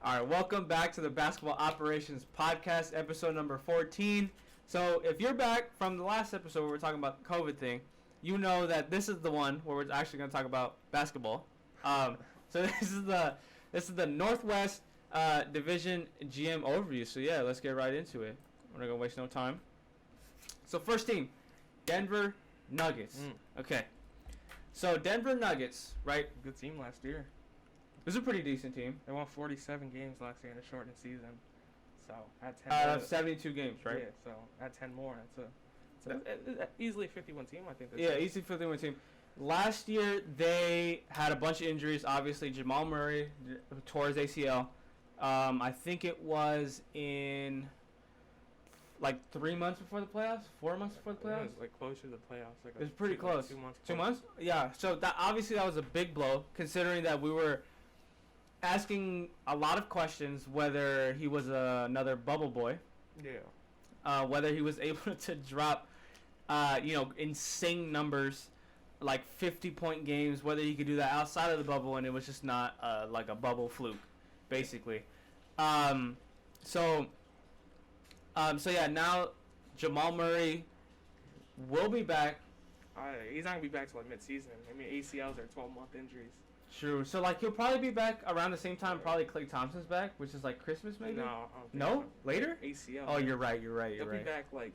All right, welcome back to the Basketball Operations Podcast, episode number 14. So if you're back from the last episode where we're talking about the COVID thing, you know that this is the one where we're actually going to talk about basketball. So this is the Northwest Division GM overview. So yeah, let's get right into it. We're not going to waste no time. So first team, Denver Nuggets. Okay. So Denver Nuggets, right? Good team last year. This is a pretty decent team. They won 47 games last year in a shortened season. So at 10 out of 72 games, right? Yeah, so at 10 more, that's easily a 51 team, I think. Easy 51 team. Last year, they had a bunch of injuries. Obviously, Jamal Murray tore his ACL. I think it was in like 3 months before the playoffs, 4 months before the playoffs. It was like closer to the playoffs. It was pretty close. 2 months. 2 months? Yeah. So that was a big blow, considering that we were asking a lot of questions whether he was another bubble boy. Yeah. Whether he was able to drop, insane numbers, like 50-point games, whether he could do that outside of the bubble, and it was just not like a bubble fluke, basically. So yeah, now Jamal Murray will be back. He's not going to be back till like mid-season. I mean, ACLs are 12-month injuries. True. So, like, he'll probably be back around the same time probably Klay Thompson's back, which is like Christmas maybe? No? Later? ACL. Oh, you're right. He'll be back, like,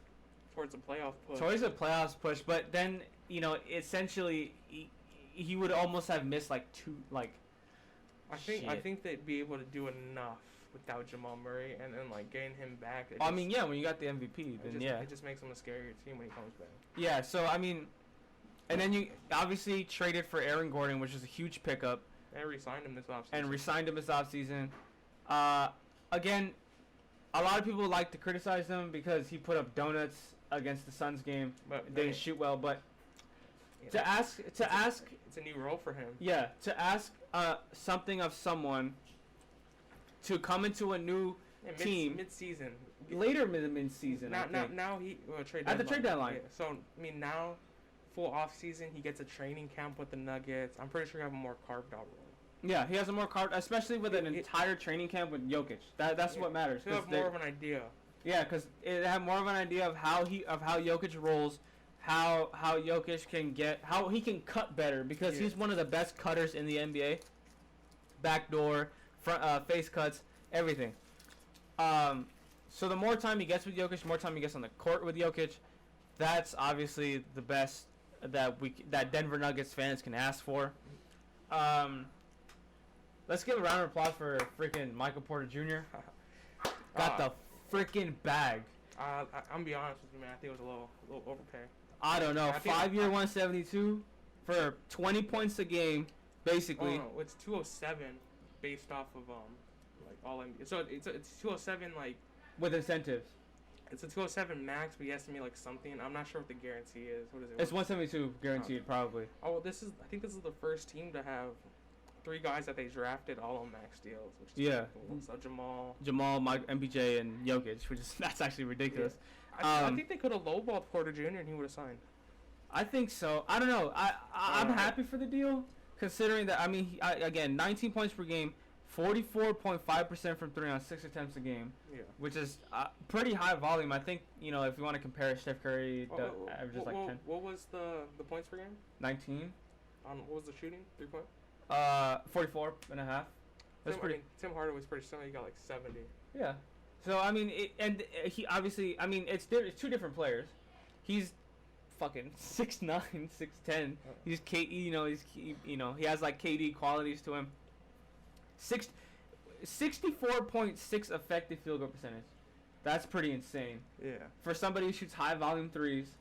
towards the playoff push. Towards the playoffs push, but then, essentially, he would almost have missed, like, two, like, I think they'd be able to do enough without Jamal Murray, and then, like, getting him back. When you got the MVP, then It just makes him a scarier team when he comes back. Yeah, so, and then you obviously traded for Aaron Gordon, which is a huge pickup. And re-signed him this offseason. Again, a lot of people like to criticize him because he put up donuts against the Suns game. But didn't shoot well, but it's a new role for him. Yeah, to ask something of someone to come into a new team mid-season. Later mid-season. Now he trade at the trade deadline. Yeah, so now full off season, he gets a training camp with the Nuggets. I'm pretty sure he have a more carved out role. Yeah, he has a more carved, especially with an entire training camp with Jokic. That's what matters. He'll have more of an idea. Yeah, because it have more of an idea of how Jokic rolls, how Jokic how he can cut better, because he's one of the best cutters in the NBA. Backdoor, front, face cuts, everything. So the more time he gets with Jokic, more time he gets on the court with Jokic, that's obviously the best that Denver Nuggets fans can ask for. Let's give a round of applause for freaking Michael Porter Jr. Got the freaking bag. I'm gonna be honest with you, man. I think it was a little overpay. I don't know. 5-year 172 for 20 points a game, basically. Oh, no, it's 207 based off of like all NBA. So it's 207 like with incentives. It's a 207 max, but he has to meet like something. I'm not sure what the guarantee is. What is it? It's 172 guaranteed, probably. Oh, well, I think this is the first team to have 3 guys that they drafted all on max deals. Which is cool. So Jamal, MPJ, and Jokic, that's actually ridiculous. Yeah. I think they could have lowballed Porter Jr. and he would have signed. I think so. I don't know. I'm happy for the deal, considering that. Again, 19 points per game. 44.5% from 3 on 6 attempts a game, which is pretty high volume. I think, if you want to compare Steph Curry, averages like 10. What was the points per game? 19. What was the shooting? 3-point? 44.5. That's pretty. Tim Hardaway's pretty similar. He got like 70. Yeah. So he obviously. It's 2 different players. He's fucking 6'9", 6'10". He's he has like KD qualities to him. 64.6 effective field goal percentage. That's pretty insane. Yeah. For somebody who shoots high volume threes,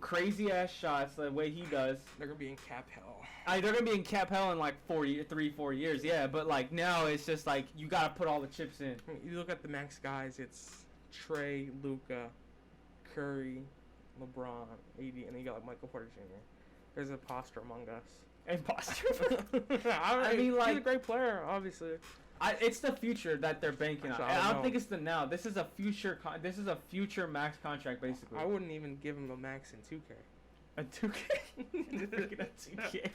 crazy ass shots the way he does. They're gonna be in cap hell. They're gonna be in cap hell in like 4 years. Yeah, but like now it's just like you gotta put all the chips in. You look at the max guys. It's Trey, Luka, Curry, LeBron, AD, and then you got like Michael Porter Jr. There's an imposter among us. Imposter. He's a great player, obviously. It's the future that they're banking on. I don't think it's the now. This is a future. This is a future max contract, basically. I wouldn't even give him a max in 2K. A 2K. Looking at 2K.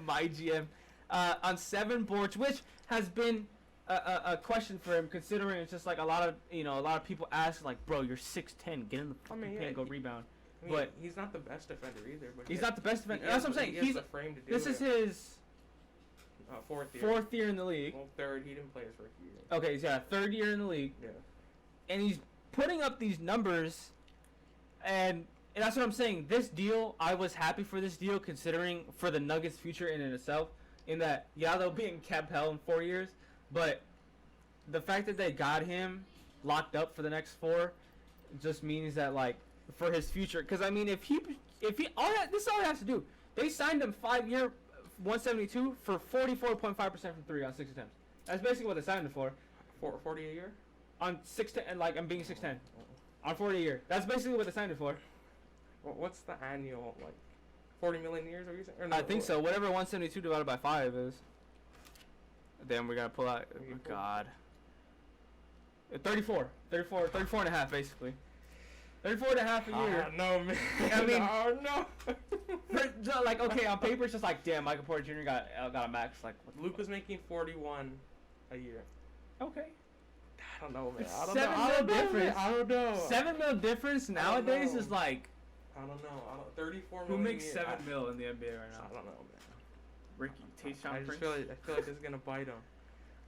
My GM on 7 boards, which has been a question for him, considering it's just like a lot of people ask like, bro, you're 6'10", get in the fucking paint, go rebound. I mean, but he's not the best defender either. But he's not the best defender. That's what I'm saying. He has the frame to do this it. is his fourth year in the league. Well, third. He didn't play his rookie year. Okay, yeah, third year in the league. Yeah. And he's putting up these numbers, and that's what I'm saying. This deal, I was happy for this deal, considering for the Nuggets' future in and itself. In that, yeah, they'll be in cap hell in 4 years, but the fact that they got him locked up for the next 4 just means that, like, for his future. Because I mean, if he this is all he has to do. They signed him 5-year, 172 for 44.5% from 3 on 6 attempts. That's basically what they signed him for. 40 a year. On 6'10", like I'm being 6'10", on 40 a year. That's basically what they signed him for. What's the annual, like, 40 million years? Are you saying? Or no, I think so. Whatever 172 divided by 5 is. Then we gotta pull out. Oh God. 34 and a half basically. 34 and a half a year. No, man. I mean, no. like, okay, on paper it's just like, damn, Michael Porter Jr. got a max. Like, Luke was making 41 a year. Okay. I don't know, man. It's I don't $7 know. million difference. I don't know. $7 million difference nowadays is like. I don't know. 34 Who million. makes $7 million in the NBA right now? I don't know, man. Ricky, Tayshaun I just Prince. feel like this is gonna bite them.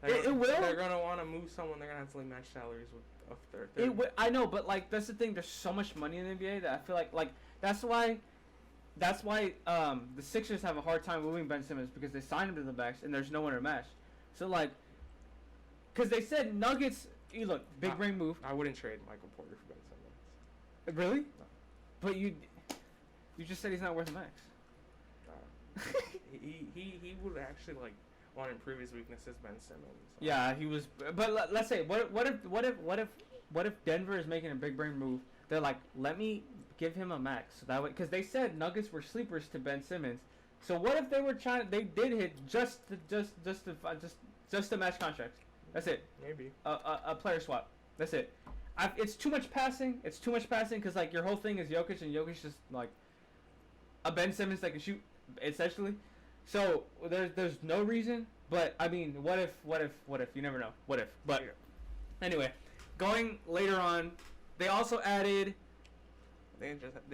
It will. They're gonna want to move someone. They're gonna have to like match salaries with their. I know, but like that's the thing. There's so much money in the NBA that I feel like that's why the Sixers have a hard time moving Ben Simmons, because they signed him to the max and there's no one to match. So like, because they said Nuggets. You look, big brain move. I wouldn't trade Michael Porter for Ben Simmons. Really? No. But you just said he's not worth a max. He would actually like want to improve his weaknesses, Ben Simmons. So. Yeah, he was. But let's say what if Denver is making a big brain move? They're like, let me give him a max, so that way, because they said Nuggets were sleepers to Ben Simmons. So what if they were they did hit just to match contracts? That's it. Maybe a player swap. That's it. It's too much passing. It's too much passing because like your whole thing is Jokic, and Jokic just like a Ben Simmons that can shoot essentially. So there's no reason. But I mean, what if? You never know. What if? But anyway, going later on, they also added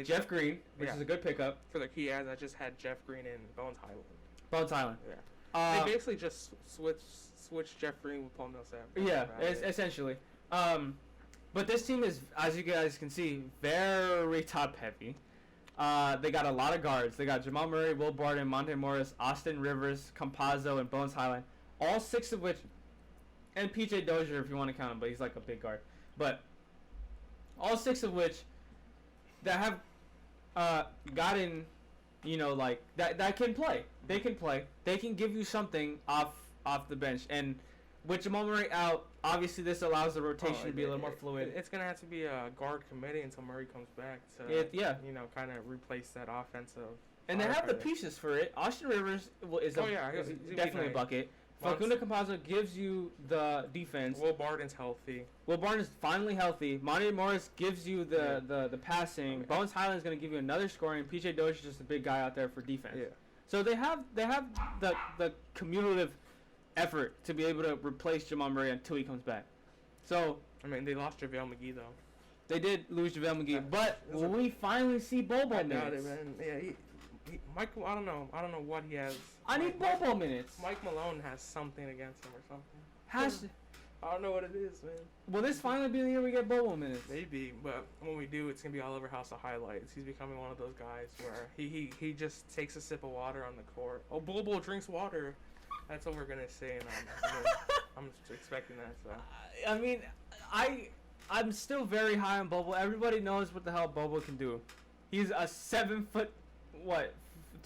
Jeff Green, which is a good pickup. For the key ads, I just had Jeff Green and Bones Highland. Bones Highland. Yeah. They basically just switched Jeff Green with Paul Millsap. Yeah, essentially. But this team is, as you guys can see, very top heavy. They got a lot of guards. They got Jamal Murray, Will Barton, Monte Morris, Austin Rivers, Campazzo, and Bones Highland. All 6 of which, and PJ Dozier if you want to count him, but he's like a big guard. But all 6 of which that have gotten, like that can play. They can play. They can give you something off the bench. And with Jamal Murray out, obviously this allows the rotation to be a little more fluid. It's gonna have to be a guard committee until Murray comes back to kind of replace that offensive. And they have the pieces for it. Austin Rivers is definitely a bucket. Facundo Campazzo gives you the defense. Will Barton's healthy. Will Barton's finally healthy. Monte Morris gives you the passing. Bones Highland's gonna give you another scoring. PJ Dozier is just a big guy out there for defense. Yeah. So they have the cumulative effort to be able to replace Jamal Murray until he comes back. So I mean, they lost JaVale McGee though. They did lose JaVale McGee, but will we finally see Bobo minutes? I doubt it, man. Yeah, Michael, I don't know what he has. I need Bobo minutes. Mike Malone has something against him or something. I don't know what it is, man. Will this finally be the year we get Bobo minutes? Maybe, but when we do, it's gonna be all over House of Highlights. He's becoming one of those guys where he just takes a sip of water on the court. Oh, Bobo drinks water. That's what we're gonna say, and I'm just expecting that. So. I mean, I'm still very high on Bobo. Everybody knows what the hell Bobo can do. He's a 7 foot,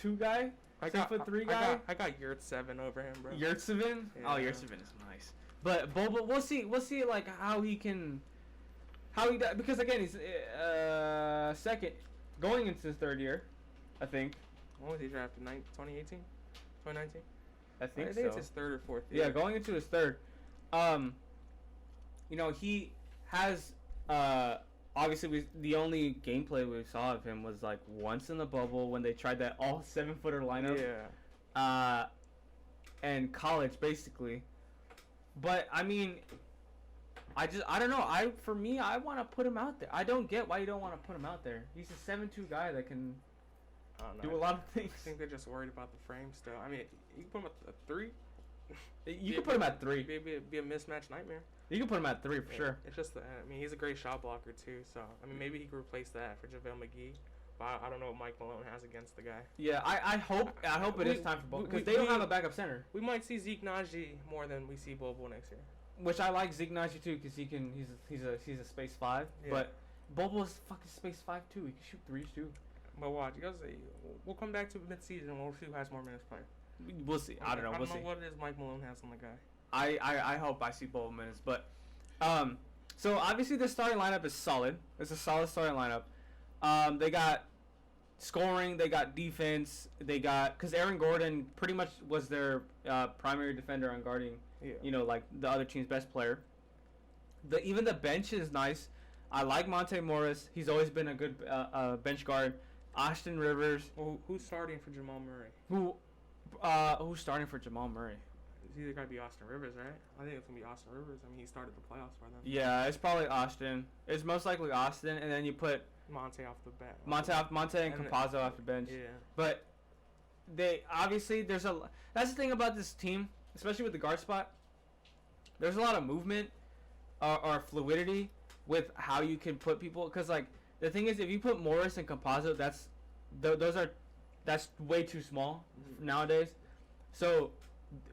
2 guy? 7'3" guy? I got Yurtseven over him, bro. Yurtseven? Yeah. Oh, Yurtseven is nice. But Bobo, we'll see like how he does, because again he's second, going into his 3rd year, I think. When was he drafted? 2018, 2019. I think so. It's his 3rd or 4th year. Yeah, going into his 3rd. He has obviously the only gameplay we saw of him was like once in the bubble when they tried that all 7-footer lineup. Yeah. And college basically. But I mean, I don't know. For me, I want to put him out there. I don't get why you don't want to put him out there. He's a 7'2" guy that can I don't know. do a lot of things. I think they're just worried about the frame still. I mean, you can put him at 3. You can put him at 3. Be a mismatch nightmare. You can put him at 3 for sure. It's just I mean, he's a great shot blocker too. So I mean, maybe he could replace that for JaVale McGee. But I don't know what Mike Malone has against the guy. Yeah, I hope it is time for both because they don't have a backup center. We might see Zeke Naji more than we see Bobo next year. Which I like Zeke Naji too because he's a space 5. Yeah. But Bobo's fucking space 5 too. He can shoot 3s too. But watch, we'll come back to mid-season and we'll see who has more minutes playing. We'll see. I don't know. We'll see. What it is Mike Malone has on the guy. I hope I see Bobo minutes, but so obviously the starting lineup is solid. It's a solid starting lineup. They got scoring, they got defense, they got because Aaron Gordon pretty much was their primary defender on guarding, like the other team's best player. Even the bench is nice. I like Monte Morris. He's always been a good bench guard. Austin Rivers. Well, who's starting for Jamal Murray? Who's starting for Jamal Murray? It's either gotta be Austin Rivers, right? I think it's gonna be Austin Rivers. I mean, he started the playoffs for them. Yeah, it's probably Austin. It's most likely Austin, and then you put Monte off the bench. Monte and Campazzo off the bench. Yeah. But they obviously that's the thing about this team, especially with the guard spot. There's a lot of movement or fluidity with how you can put people. Because like the thing is, if you put Morris and Campazzo, that's way too small nowadays. So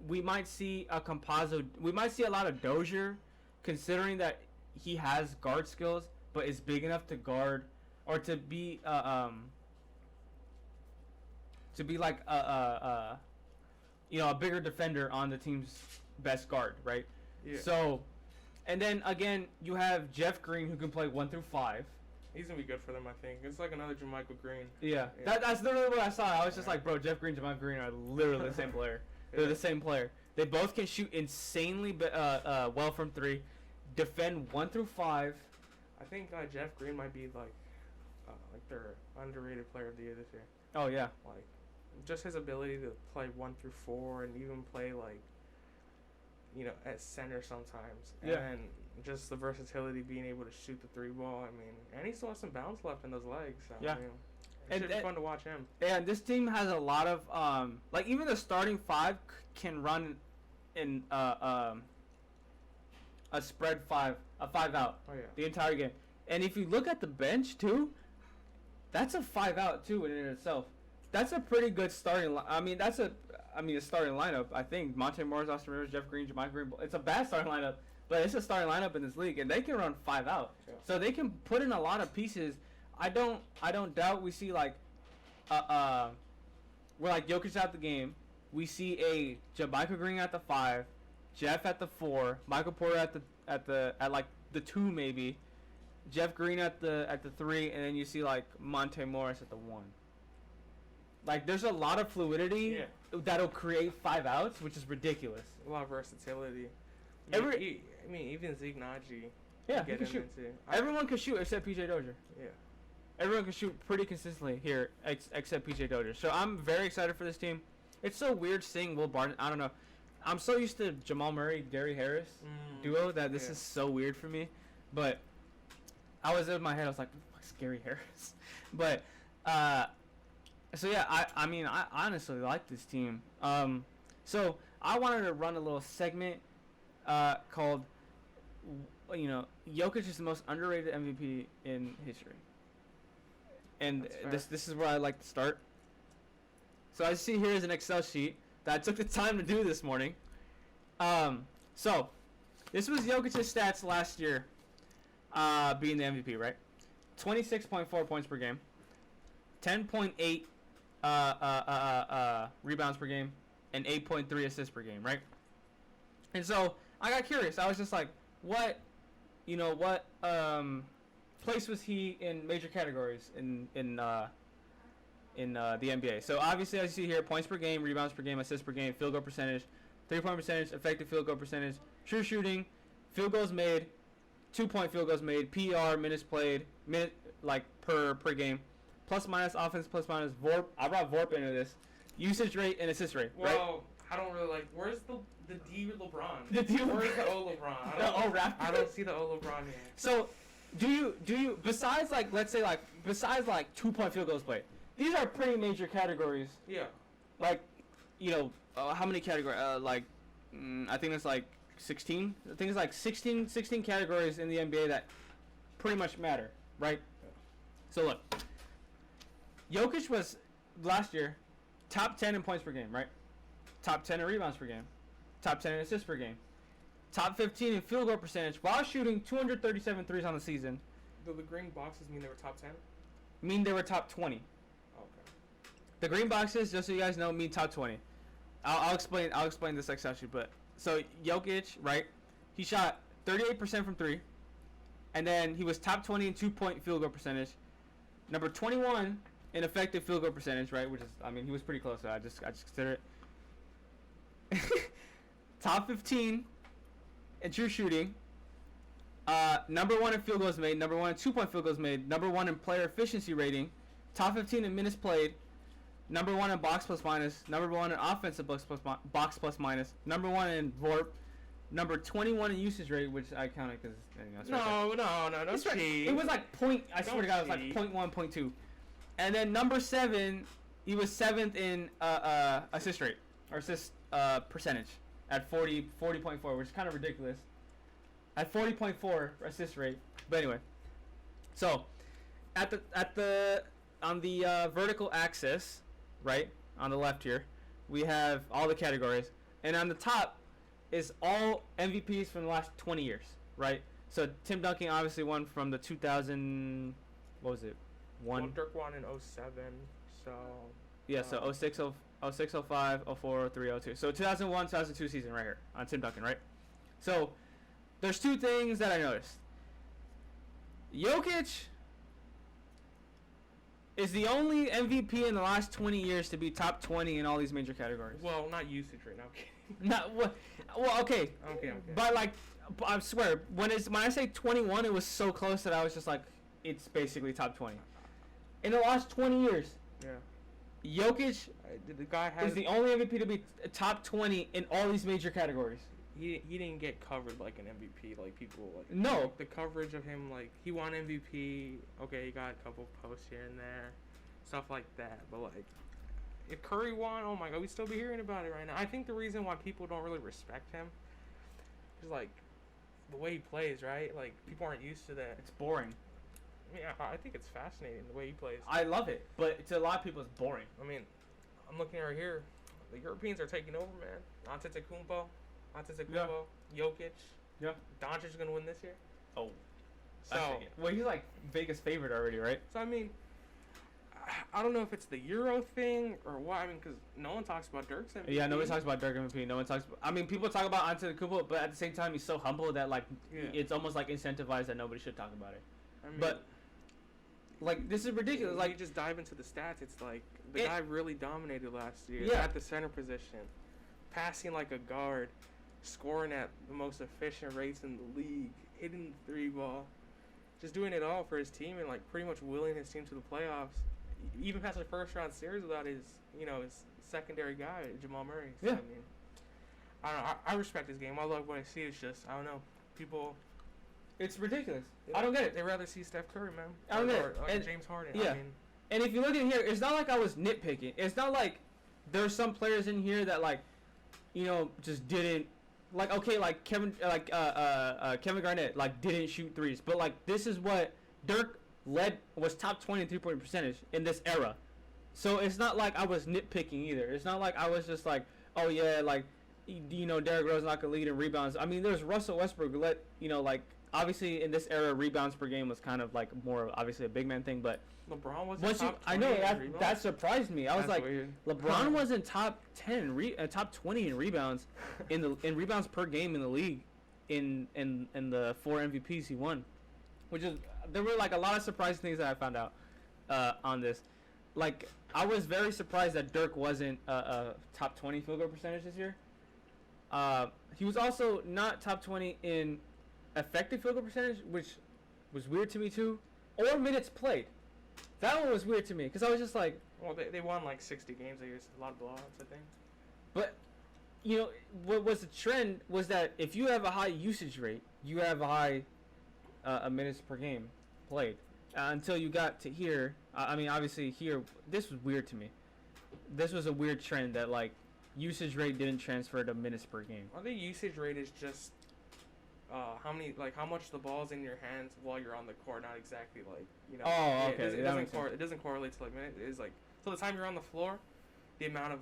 we might see a Campazzo. We might see a lot of Dozier, considering that he has guard skills, but is big enough to guard or to be like a bigger defender on the team's best guard, right? Yeah. So, and then again, you have Jeff Green who can play 1 through 5. He's gonna be good for them, I think. It's like another Jermichael Green. Yeah. That's literally what I saw. I was just like, bro, Jeff Green, Jermichael Green are literally the same player. They're the same player. They both can shoot insanely well from 3, defend 1 through 5. I think Jeff Green might be like their underrated player of the year this year. Oh yeah. Like, just his ability to play 1 through 4 and even play at center sometimes. Yeah. And just the versatility, being able to shoot the 3 ball. I mean, and he still has some bounce left in those legs. So, yeah. I mean, it should be fun to watch him. And this team has a lot of even the starting 5 can run in a spread 5, a 5 out. Oh yeah. The entire game. And if you look at the bench too, that's a 5 out too in itself. That's a pretty good starting. A starting lineup. I think Monte Morris, Austin Rivers, Jeff Green, Jermichael Green. It's a bad starting lineup, but it's a starting lineup in this league, and they can run 5 out. Yeah. So they can put in a lot of pieces. I don't doubt we see like where like Jokic out the game. We see a Jermichael Green at the 5, Jeff at the 4, Michael Porter at the 2 maybe, Jeff Green at the 3, and then you see like Monte Morris at the 1. Like there's a lot of fluidity that'll create 5 outs, which is ridiculous. A lot of versatility. Even Zeke Naji. Yeah, he can shoot. Everyone can shoot except PJ Dozier. Yeah. Everyone can shoot pretty consistently here except PJ Dozier. So I'm very excited for this team. It's so weird seeing Will Barton. I don't know. I'm so used to Jamal Murray, Gary Harris duo that this is so weird for me. But I was in my head. I was like, "What's Gary Harris?" But so yeah, I honestly like this team. So I wanted to run a little segment called, Jokic is the most underrated MVP in history. And this is where I like to start. So I see here is an Excel sheet that I took the time to do this morning. So this was Jokic's stats last year, being the MVP, right? 26.4 points per game, 10.8 rebounds per game, and 8.3 assists per game, right? And so I got curious. I was just like, what place was he in major categories in the NBA? So obviously, as you see here, points per game, rebounds per game, assists per game, field goal percentage, 3-point percentage, effective field goal percentage, true shooting, field goals made, 2-point field goals made, PR, minutes played, per game, plus minus offense, plus minus VORP. I brought VORP into this. Usage rate and assist rate. Well, right? I don't really like. Where's the the D LeBron. The D LeBron. Where's the O LeBron? The O Raptor. I don't see the O LeBron here. So, do you besides like let's say like besides like 2-point field goals played, these are pretty major categories. Yeah. Like, you know, how many categories? I think it's like 16. I think it's like 16 categories in the NBA that pretty much matter, right? Yeah. So look, Jokic was last year top 10 in points per game, right? Top 10 in rebounds per game, top 10 in assists per game, top 15 in field goal percentage while shooting 237 threes on the season. Do the green boxes mean they were top 10? Mean they were top 20. Okay. The green boxes, just so you guys know, mean top 20. I'll explain this actually, but so Jokic, right? He shot 38% from 3, and then he was top 20 in 2-point field goal percentage, number 21 in effective field goal percentage, right? Which is, I mean, he was pretty close. So I just consider it. Top 15 in true shooting. Number 1 in field goals made, number 1 in 2-point field goals made, number 1 in player efficiency rating, top 15 in minutes played, number 1 in box plus minus, number 1 in offensive box plus minus, number 1 in VORP, number 21 in usage rate, which I counted because No, don't cheat. it was like point. I swear to God, it was like cheat. 0.1, 0.2, and then number 7, he was 7th in assist rate or assist percentage at 40.4, which is kind of ridiculous. At 40.4 assist rate, but anyway. So, on the vertical axis, right on the left here, we have all the categories, and on the top is all MVPs from the last 20 years, right? So Tim Duncan obviously won from the 2000. What was it? Well, Dirk won in 07, so. Yeah, so 06, 05, 04, 03, 02. So 2001, 2002 season right here on Tim Duncan, right? So there's two things that I noticed. Jokic is the only MVP in the last 20 years to be top 20 in all these major categories. Well, not usage rate. No, I'm kidding. Not well, okay. Okay. But like, I swear, when I say 21, it was so close that I was just like, it's basically top 20. In the last 20 years, Yeah. Jokic The guy has. is the only MVP to be top 20 in all these major categories. He didn't get covered like an MVP, like people like. No. Like, the coverage of him, like he won MVP. Okay, he got a couple posts here and there, stuff like that. But like, if Curry won, oh my God, we'd still be hearing about it right now. I think the reason why people don't really respect him is like the way he plays, right? Like people aren't used to that. It's boring. I mean, I think it's fascinating the way he plays. I love it, but to a lot of people, it's boring. I mean, I'm looking right here. The Europeans are taking over, man. Antetokounmpo, Jokic. Yeah. Doncic's gonna win this year. Oh. So, Well, he's like Vegas favorite already, right? so I mean, I don't know if it's the Euro thing or what. I mean, because no one talks about Dirk's MVP. Yeah, nobody talks about Dirk MVP. No one talks. I mean, people talk about Antetokounmpo, but at the same time, he's so humble that like Yeah. it's almost like incentivized that nobody should talk about it. I mean, But like this is ridiculous. like Like you just dive into the stats. It's like the guy really dominated last year Yeah. at the center position, passing like a guard, scoring at the most efficient rates in the league, hitting the 3-ball, just doing it all for his team and like pretty much willing his team to the playoffs. Even past the first round series without his secondary guy Jamal Murray. So, Yeah. I mean, I don't know. I respect his game. I love what I see. It's just I don't know. People. it's ridiculous. I don't get it. They'd rather see Steph Curry, man. I don't get it. Or like And- James Harden. yeah. I mean, And if you look in here, it's not like I was nitpicking. It's not like there's some players in here that like, just didn't like. Okay, like Kevin Garnett like didn't shoot threes, but like this is what Dirk was top 20 in 3-point percentage in this era. So it's not like I was nitpicking either. It's not like I was just like, oh yeah, like Derrick Rose not gonna lead in rebounds. I mean, there's Russell Westbrook like obviously in this era rebounds per game was kind of like more obviously a big man thing, but LeBron was once top 20 I know in rebounds? that surprised me. I was That's like, weird. LeBron wasn't top 10 top 20 in rebounds in rebounds per game in the league in the 4 MVPs he won, which is there were like a lot of surprising things that I found out on this. Like I was very surprised that Dirk wasn't a top 20 field goal percentage this year. He was also not top 20 in effective field goal percentage, which was weird to me too, or minutes played. That one was weird to me because I was just like, Well, they won like 60 games. There's a lot of blowouts, I think. but you know, what was the trend was that if you have a high usage rate, you have a high minutes per game played. Until you got to here, I mean, obviously here, this was weird to me. This was a weird trend that like usage rate didn't transfer to minutes per game. I think usage rate is just how much the ball's in your hands while you're on the court, not exactly like, you know. Oh, okay. It doesn't correlate to like minutes. It's like, so the time you're on the floor, the amount of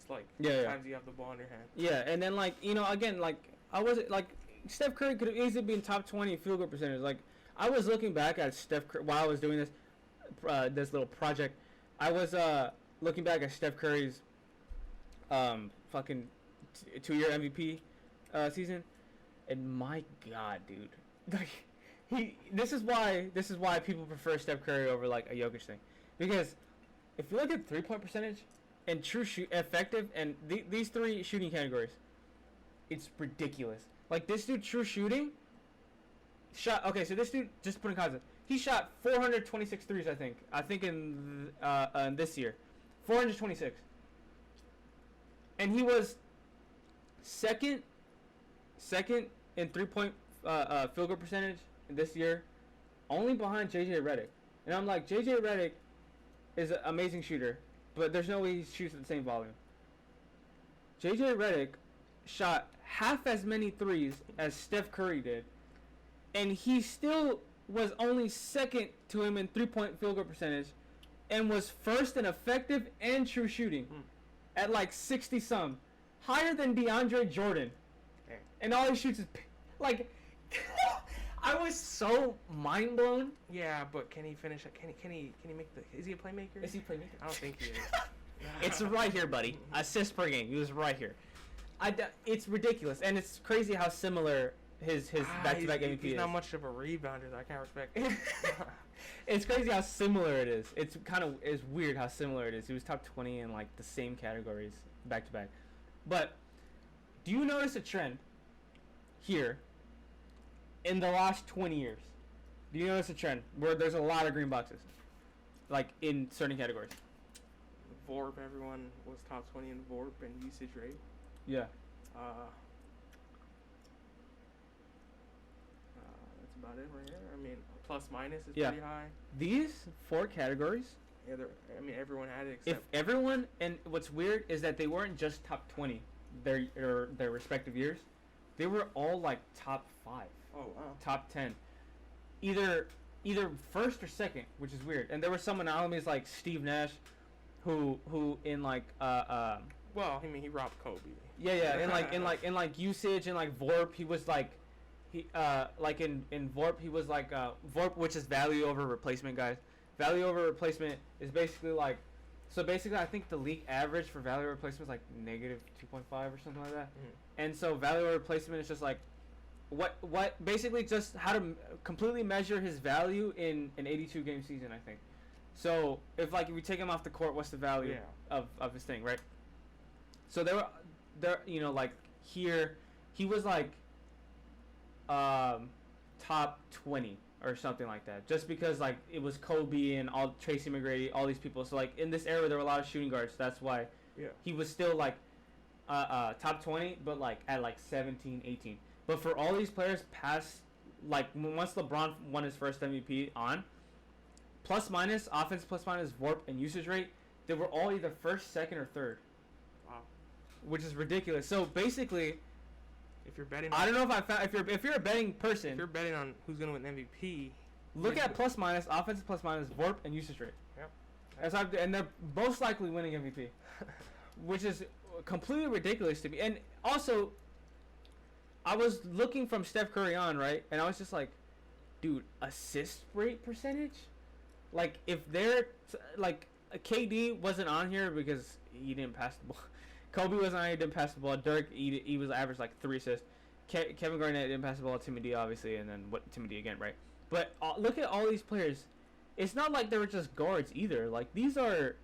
times you have the ball in your hand. Yeah, and then like, you know, again, like I wasn't like Steph Curry could have easily been top 20 field goal percentage. Like I was looking back at Steph Curry while I was doing this little project. I was looking back at Steph Curry's fucking 2-year MVP season, and my God, dude, like this is why people prefer Steph Curry over like a Jokic thing, because if you look at 3-point percentage and true effective and these three shooting categories, it's ridiculous. Like this dude, true shooting shot. Okay, so this dude, just put in context, he shot 426 threes. I think in this year, 426, and he was second in 3-point field goal percentage this year, only behind JJ Redick. And I'm like, JJ Redick is an amazing shooter, but there's no way he shoots at the same volume. JJ Redick shot half as many threes as Steph Curry did, and he still was only second to him in 3-point field goal percentage, and was first in effective and true shooting at like 60 some, higher than DeAndre Jordan. And all he shoots is like I was so mind blown. Yeah, but can he finish it? Can he make the? Is he a playmaker? Is he a playmaker? I don't think he is. It's right here, buddy. Assists per game. He was right here. It's ridiculous, and it's crazy how similar his back-to-back MVP is. He's not much of a rebounder. I can't respect him. It's crazy how similar it is. It's weird how similar it is. He was top 20 in like the same categories back-to-back. But do you notice a trend here in the last 20 years? Do you notice a trend where there's a lot of green boxes, like in certain categories? VORP, everyone was top 20 in VORP and usage rate. Yeah. That's about it right here. I mean, plus minus is Yeah. pretty high. These 4 categories, Yeah, everyone had it except. if everyone, and what's weird is that they weren't just top 20 their respective years. They were all like top 5. Oh wow. Top 10. Either first or second, which is weird. And there were some anomalies like Steve Nash, who in like Well, I mean, he robbed Kobe. Yeah, in like usage and like VORP, he was like like in VORP he was like VORP, which is value over replacement, guys. Value over replacement is basically like, so basically I think the league average for value over replacement is like negative 2.5 or something like that. Mm-hmm. And so value over replacement is just like what basically just how to completely measure his value in an 82 game season, I think. So if we take him off the court, what's the value of his thing, right? So there you know, like here he was like top 20 or something like that, just because like it was Kobe and all Tracy McGrady, all these people. So like in this era there were a lot of shooting guards, so that's why he was still like top 20, but like at like 17, 18. But for all these players past, like once LeBron won his first MVP on, plus minus, offense plus minus, VORP, and usage rate, they were all either first, second, or third. Wow. Which is ridiculous. So basically, if you're betting, I don't know if I found if you're a betting person, if you're betting on who's gonna win MVP, look at plus minus, offensive plus minus, VORP, and usage rate. Yep. And they're most likely winning MVP, which is completely ridiculous to me. And also, I was looking from Steph Curry on, right, and I was just like, dude, assist rate percentage, like if they're like KD wasn't on here because he didn't pass the ball. Kobe wasn't on here, didn't pass the ball. Dirk, he was average like 3 assists. Kevin Garnett didn't pass the ball. Timmy D, obviously, and then Timmy D again, right? But look at all these players. It's not like they were just guards either. Like these are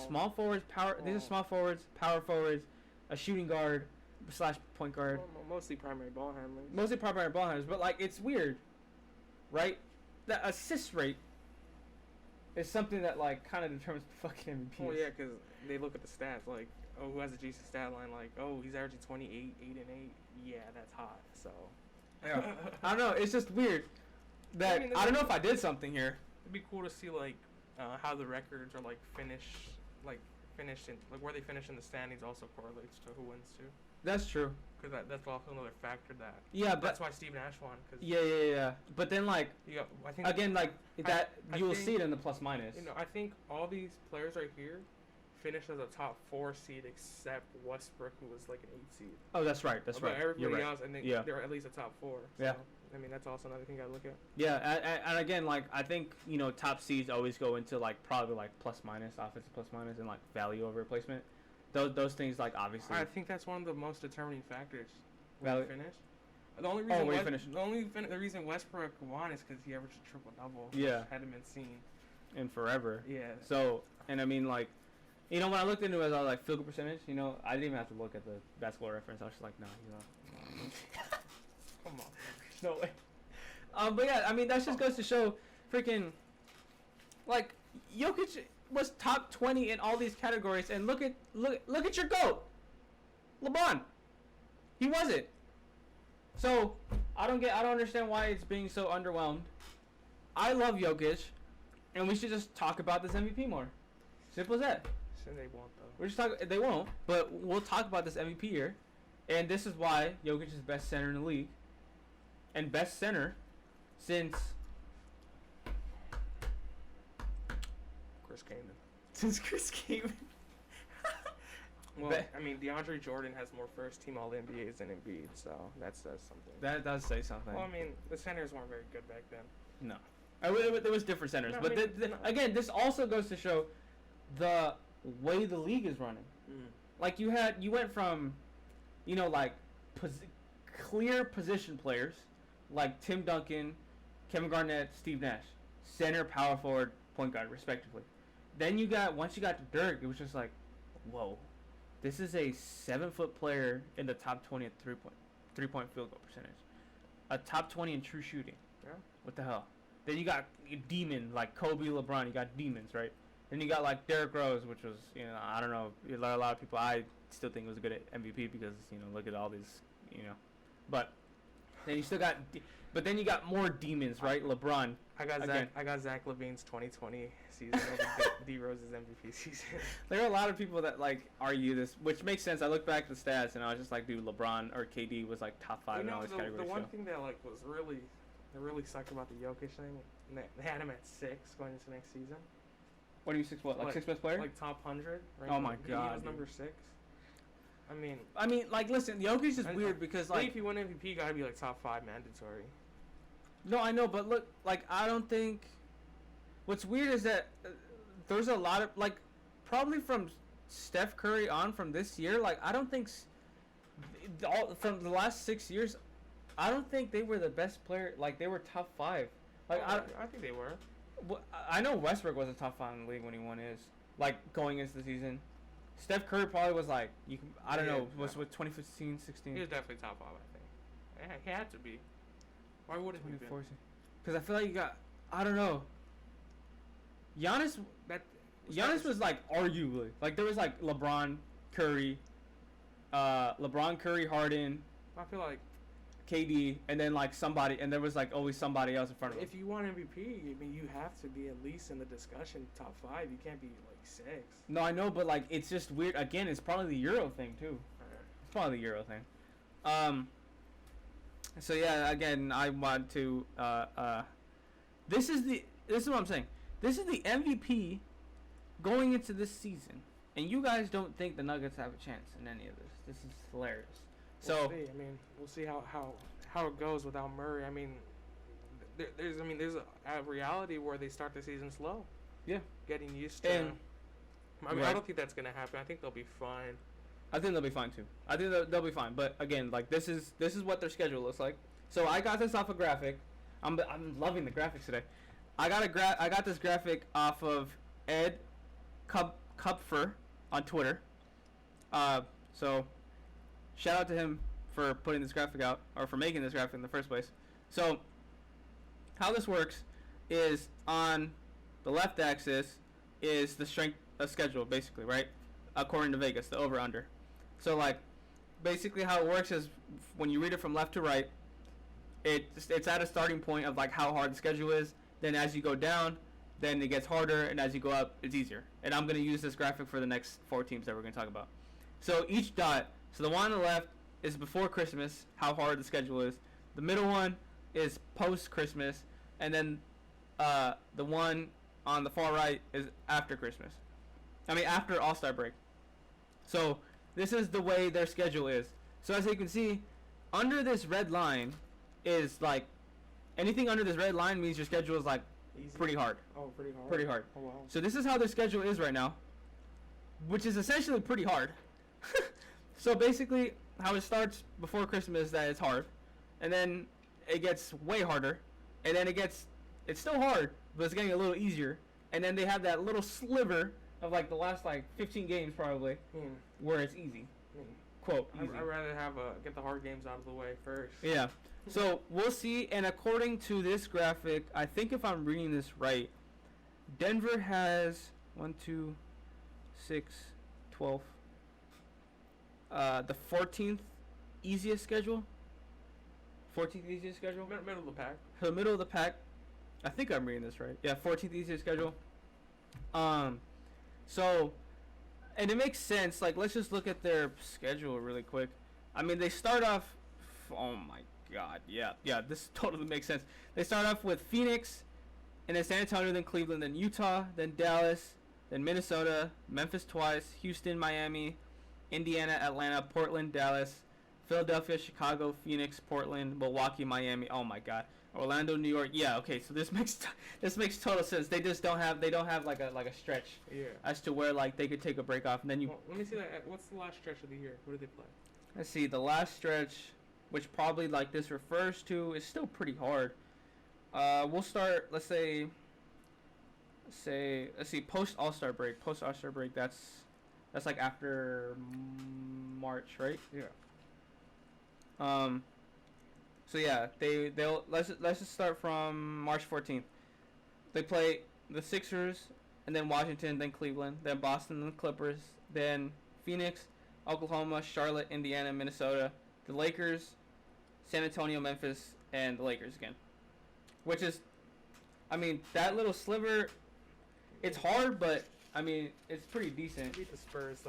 small forwards, These are small forwards, power forwards, a shooting guard / point guard. Mostly primary ball handlers. Mostly primary ball handlers, but like it's weird, right? The assist rate is something that like kind of determines the fucking MVP. Oh yeah, because they look at the stats. Like who has a juicy stat line like, oh, he's averaging 28, 8 and 8. Yeah, that's hot. So. Yeah. I don't know. It's just weird that I don't know if I did something here. It'd be cool to see like how the records are like finished in like where they finish in the standings also correlates to who wins too. That's true. Because that's also another factor that. Yeah, but that's why Steve Nash won. Cause yeah. But then like, I think again, like that you will see it in the plus minus. You know, I think all these players right here finished as a top 4 seed except Westbrook, who was like an 8 seed. Oh, that's right. That's right. Everybody right. else, I think they're at least a top 4. So, yeah. I mean, that's also another thing I look at. Yeah, and again, like I think top seeds always go into like probably like plus minus, offensive plus minus, and like value over replacement. Those things like obviously. I think that's one of the most determining factors. Value. Finish. The only reason the reason Westbrook won is because he averaged a triple double. Yeah. Which hadn't been seen in forever. Yeah. So, and I mean like, when I looked into it, I was like field goal percentage. I didn't even have to look at the basketball reference. I was just like, nah, Come on. No way. But yeah, I mean that just goes to show, freaking, like Jokic was top 20 in all these categories, and look at your GOAT, LeBron. He wasn't. So I don't understand why it's being so underwhelmed. I love Jokic, and we should just talk about this MVP more. Simple as that. They won't though. We're just talking. They won't, but we'll talk about this MVP here, and this is why Jokic is best center in the league, and best center since Chris Kaman. Since Chris Kaman. Well, I mean, DeAndre Jordan has more first-team All-NBAs than Embiid, so that says something. That does say something. Well, I mean, the centers weren't very good back then. No. There was different centers. No, but I mean, again, this also goes to show the way the league is running. Mm. Like, you went from, like, clear position players, like Tim Duncan, Kevin Garnett, Steve Nash, center, power forward, point guard, respectively. Then once you got to Dirk, it was just like, whoa. This is a 7-foot player in the top 20 at three-point field goal percentage. A top 20 in true shooting. Yeah. What the hell? Then you got demon like Kobe, LeBron. You got demons, right? Then you got like Derrick Rose, which was, I don't know, a lot of people. I still think was a good MVP because look at all these, But then you still got, but then you got more demons, right? LeBron. I got Zach LaVine's 2020 season over D Rose's MVP season. There are a lot of people that like argue this, which makes sense. I look back at the stats and I was just like, dude, LeBron or KD was like top 5 in all these categories. The one thing that like was really sucked about the Jokic thing, and they had him at 6 going into next season. What are you 6? What, like 6th best player? Like top 100. Right? Oh my god, he was number 6. I mean, like, listen, Jokic is weird because like if you win MVP, you gotta be like top 5 mandatory. No, I know, but look, like, I don't think. What's weird is that there's a lot of like, probably from Steph Curry on from this year. Like, I don't think from the last 6 years, I don't think they were the best player. Like, they were top 5. Like, I think they were. I know Westbrook was a top 5 in the league when he won his. Like, going into the season. Steph Curry probably was like, I don't know, was with 2015, 16. He was definitely top 5, I think. Yeah, he had to be. Why wouldn't he be? Because I feel like you got, I don't know. Giannis was like arguably, like there was like LeBron, Curry, Harden. I feel like KD, and then like somebody, and there was like always somebody else in front of him. If you want MVP, I mean, you have to be at least in the discussion, top 5. You can't be like 6. No, I know, but like it's just weird. Again, it's probably the Euro thing too. It's probably the Euro thing. So yeah, again, I want to. This is what I'm saying. This is the MVP going into this season, and you guys don't think the Nuggets have a chance in any of this. This is hilarious. We'll see. I mean, we'll see how it goes without Murray. I mean, there's a reality where they start the season slow. Yeah. Getting used to. I mean, I don't think that's gonna happen. I think they'll be fine. I think they'll be fine too. I think they'll be fine. But again, like this is what their schedule looks like. So I got this off a graphic. I'm loving the graphics today. I got this graphic off of Ed Kupfer on Twitter. So shout out to him for putting this graphic out, or for making this graphic in the first place. So how this works is on the left axis is the strength of schedule, basically, right? according to Vegas, the over/under. So like, basically how it works is when you read it from left to right, it's at a starting point of like how hard the schedule is. Then as you go down, then it gets harder, and as you go up, it's easier. And I'm gonna use this graphic for the next 4 teams that we're gonna talk about. So each dot, so the one on the left is before Christmas, how hard the schedule is. The middle one is post Christmas, and then the one on the far right is after Christmas. I mean after All-Star break. So this is the way their schedule is. So as you can see, under this red line is like anything under this red line means your schedule is like Easy. pretty hard. Oh, pretty hard. Pretty hard. Oh wow. So this is how their schedule is right now, which is essentially pretty hard. So basically, how it starts before Christmas is that it's hard, and then it gets way harder, and then it's still hard, but it's getting a little easier, and then they have that little sliver of like the last like 15 games probably where it's easy. Quote easy. I'd rather have get the hard games out of the way first. Yeah. So we'll see, and according to this graphic, I think if I'm reading this right, Denver has 1, 2, 6, 12. The 14th easiest schedule. 14th easiest schedule. Middle of the pack. The middle of the pack. I think I'm reading this right. Yeah, 14th easiest schedule. So, and it makes sense. Like, let's just look at their schedule really quick. I mean, they start off. Oh my God. Yeah. This totally makes sense. They start off with Phoenix, and then San Antonio, then Cleveland, then Utah, then Dallas, then Minnesota, Memphis twice, Houston, Miami, Indiana, Atlanta, Portland, Dallas, Philadelphia, Chicago, Phoenix, Portland, Milwaukee, Miami. Oh my God. Orlando, New York. Yeah, okay. So this makes total sense. They just don't have like a stretch. Yeah. As to where like they could take a break off, and then you. Well, let me see that. What's the last stretch of the year? What do they play? Let's see. The last stretch, which probably like this refers to, is still pretty hard. We'll start. Let's see. Post All-Star break. Post All-Star break. That's like after March, right? Yeah. So yeah, they'll let's just start from March 14th. They play the Sixers, and then Washington, then Cleveland, then Boston, then Clippers, then Phoenix, Oklahoma, Charlotte, Indiana, Minnesota, the Lakers, San Antonio, Memphis, and the Lakers again. Which is, I mean, that little sliver, it's hard, but I mean, it's pretty decent. Beat the Spurs.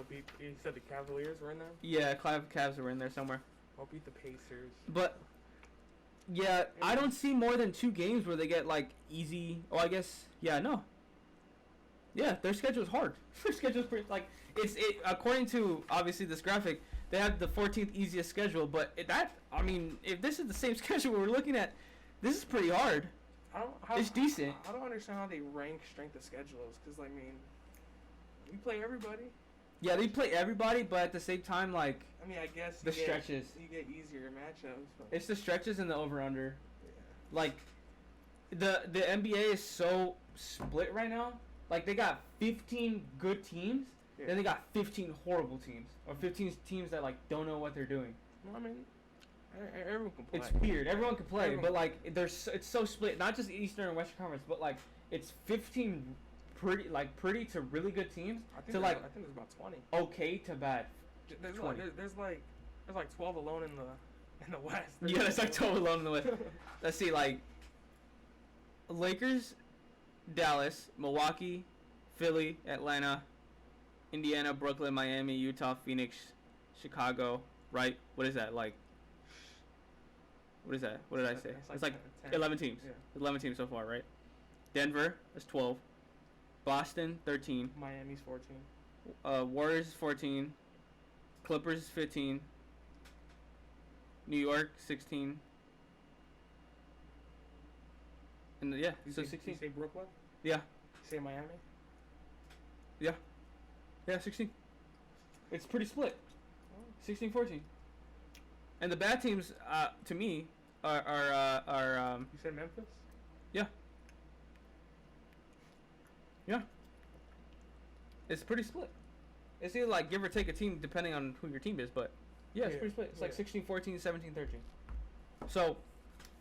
You said the Cavaliers were in there? Yeah, Cavs were in there somewhere. I'll beat the Pacers. But yeah, I don't see more than 2 games where they get like easy. Oh, I guess no. Yeah, their schedule's hard. Their schedule's pretty like it according to obviously this graphic. They have the 14th easiest schedule, but I mean, if this is the same schedule we're looking at, this is pretty hard. It's decent. I don't understand how they rank strength of schedules, because I mean, you play everybody. Yeah, they play everybody, but at the same time, like, I mean, I guess the stretches. You get easier matchups. But it's the stretches and the over/under. yeah. Like, the NBA is so split right now. Like, they got 15 good teams, then they got 15 horrible teams, or 15 teams that like don't know what they're doing. Well, I mean, everyone can play. It's weird. Everyone can play, but like, it's so split. Not just Eastern and Western Conference, but like, it's 15 pretty to really good teams I think there's about 20. Okay to bad. There's 20. There's like 12 alone in the West. Yeah, there's like 12 alone in the West. Let's see, like, Lakers, Dallas, Milwaukee, Philly, Atlanta, Indiana, Brooklyn, Miami, Utah, Phoenix, Chicago. Right? What is that like? What is that? What did I say? It's like 11 teams. Yeah. 11 teams so far, right? Denver is 12. Boston 13. Miami's 14. Warriors 14. Clippers 15. New York 16. And yeah, so 16. You say Brooklyn? Yeah. You say Miami? Yeah, 16. It's pretty split. 16-14. And the bad teams, to me, are You said Memphis? Yeah. Yeah. It's pretty split. It's either like give or take a team depending on who your team is, but yeah, it's pretty split. It's like 16-14, 17-13. So,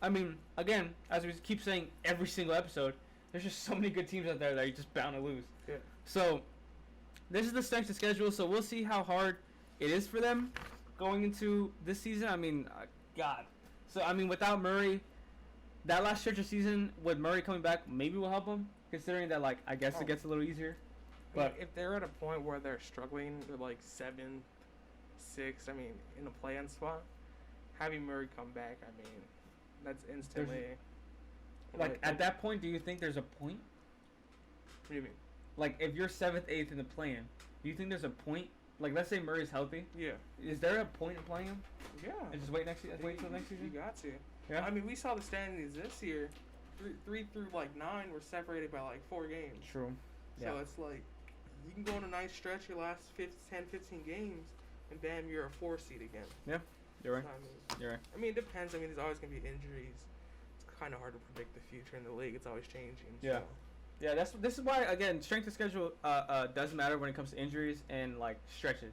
I mean, again, as we keep saying every single episode, there's just so many good teams out there that you're just bound to lose. Yeah. So, this is the strength of schedule, so we'll see how hard it is for them going into this season. I mean, God. So, I mean, without Murray, that last stretch of season, with Murray coming back, maybe will help them, considering that, like, I guess it gets a little easier. But if they're at a point where they're struggling with, like, 7, 6, I mean, in a play-in spot, having Murray come back, I mean, that's instantly... Like, at that point, do you think there's a point? What do you mean? Like, if you're 7th, 8th in the play-in, do you think there's a point? Like, let's say Murray's healthy. Yeah. Is there a point in playing him? Yeah. And just wait till next season? You got to. Yeah. I mean, we saw the standings this year. 3 through, like, 9 were separated by, like, 4 games. True. So it's like, you can go on a nice stretch your last 10, 15 games, and bam, you're a 4 seed again. Yeah. You're right. So, You're right. I mean, it depends. I mean, there's always going to be injuries. It's kind of hard to predict the future in the league. It's always changing. Yeah. So. Yeah, this is why, again, strength of schedule does matter when it comes to injuries and, like, stretches.